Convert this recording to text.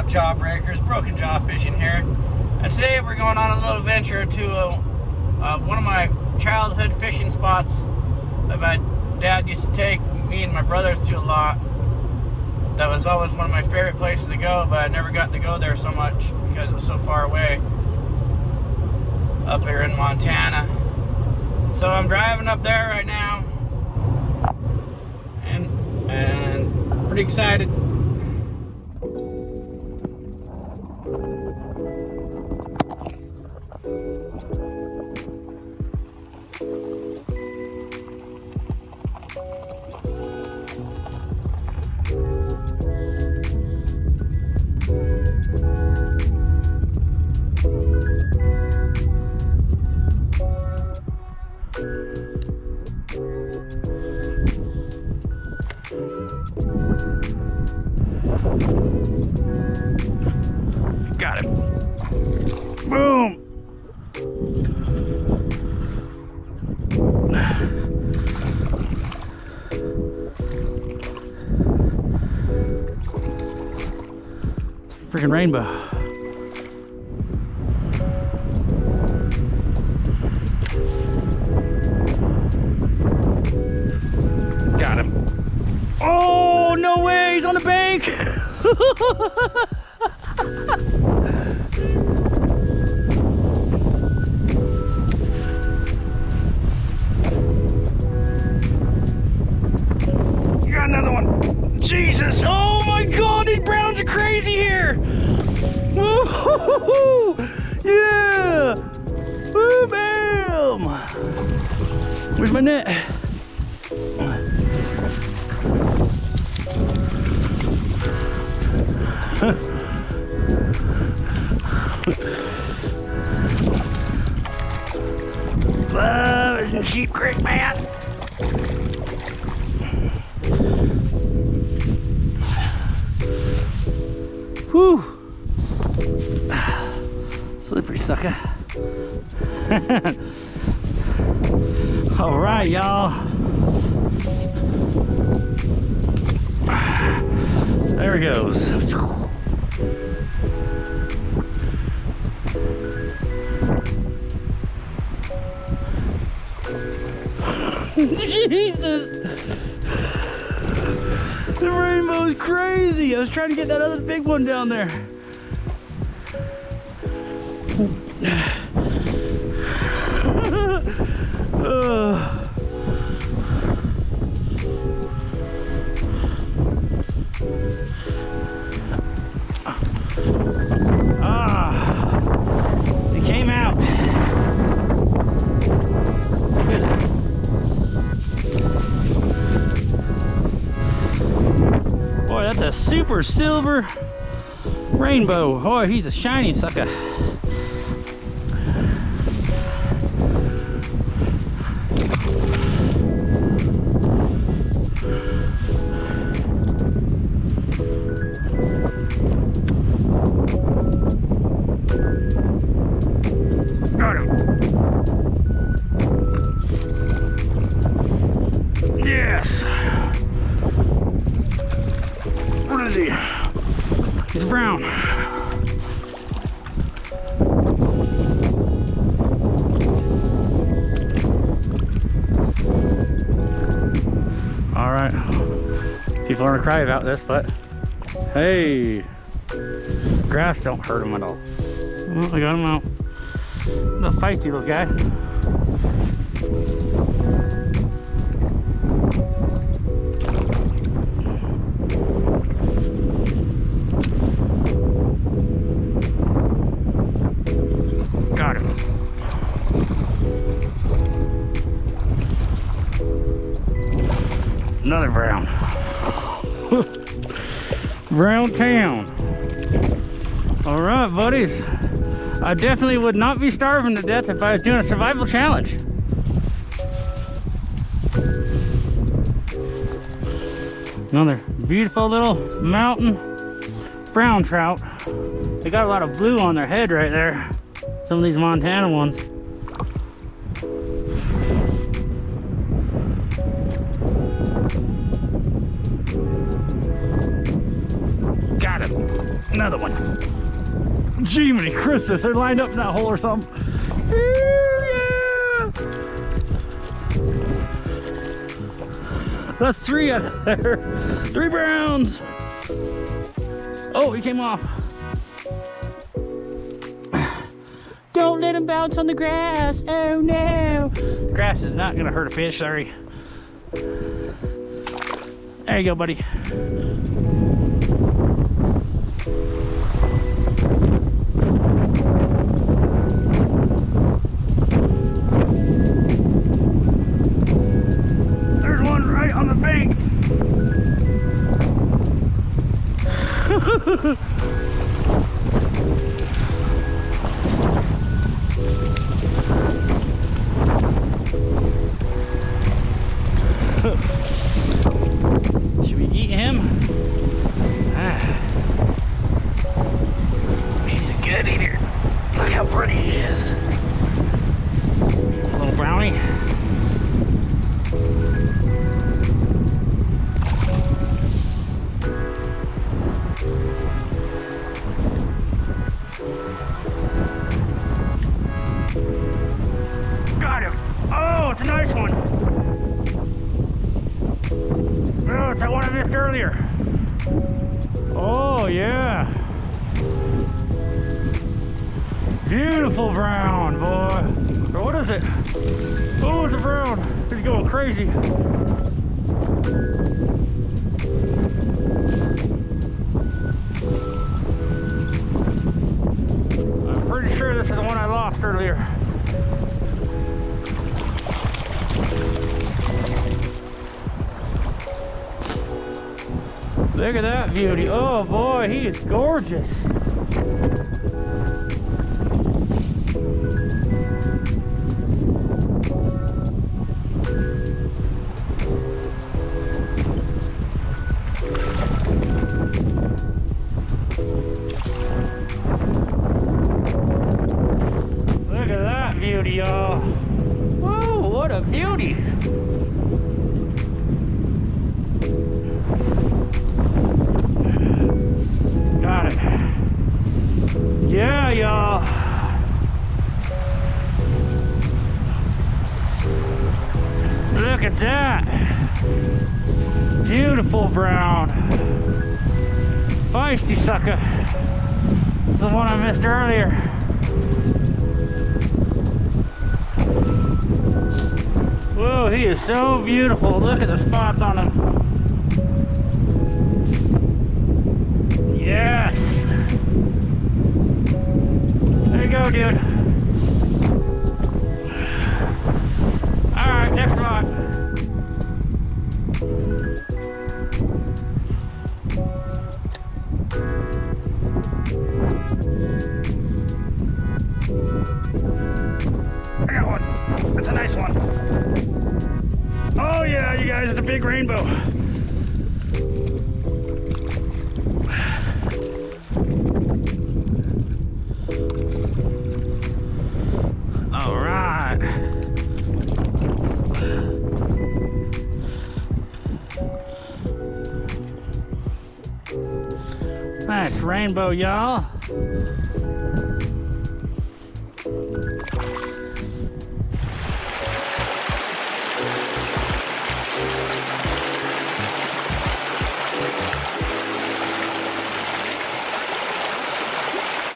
up, jawbreakers? Broken Jaw Fishing here, and today we're going on a little adventure to one of my childhood fishing spots that my dad used to take me and my brothers to a lot. That was always one of my favorite places to go, but I never got to go there so much because it was so far away up here in Montana. So I'm driving up there right now, and pretty excited. Got it. Boom. Freaking rainbow. Got him. Oh, no way, he's on the bank. You got another one. Jesus. Oh my God, these browns are crazy here. Woo-hoo-hoo-hoo. Yeah. Woo, bam. Where's my net? There's a sheep creek, man. Whew. Slippery sucker. All right, y'all. There he goes. Jesus! The rainbow is crazy. I was trying to get that other big one down there. It came out. Boy, that's a super silver rainbow. Oh, he's a shiny sucker. Got him. Yes. What is he? He's brown. All right. People are gonna cry about this, but hey, grass don't hurt him at all. Well, I got him out. The feisty little guy. Got him. Another brown. Brown town. All right, buddies. I definitely would not be starving to death if I was doing a survival challenge. Another beautiful little mountain brown trout. They got a lot of blue on their head right there. Some of these Montana ones. Got him. Another one. Jiminy Christmas, they're lined up in that hole or something. Yeah. That's 3 out of there. 3 browns. Oh, he came off. Don't let him bounce on the grass. Oh no. Grass is not gonna hurt a fish, sorry. There you go, buddy. There's one right on the bank. Should we eat him? He's a good eater. Look how pretty he is. A little brownie. Got him. Oh, it's a nice one. Oh, it's that one I missed earlier. Oh, yeah. Beautiful brown, boy. Or what is it? Oh, it's a brown. He's going crazy. I'm pretty sure this is the one I lost earlier. Look at that beauty. Oh boy, he is gorgeous. Look at that beauty, y'all. Whoa, what a beauty. Got it. Yeah, y'all. Look at that. Beautiful brown. Feisty sucker. It's the one I missed earlier. Whoa, he is so beautiful. Look at the spots on him. Yes. There you go, dude. All right, next spot. I got one. That's a nice one. Oh yeah, you guys, it's a big rainbow. All right. Nice rainbow, y'all.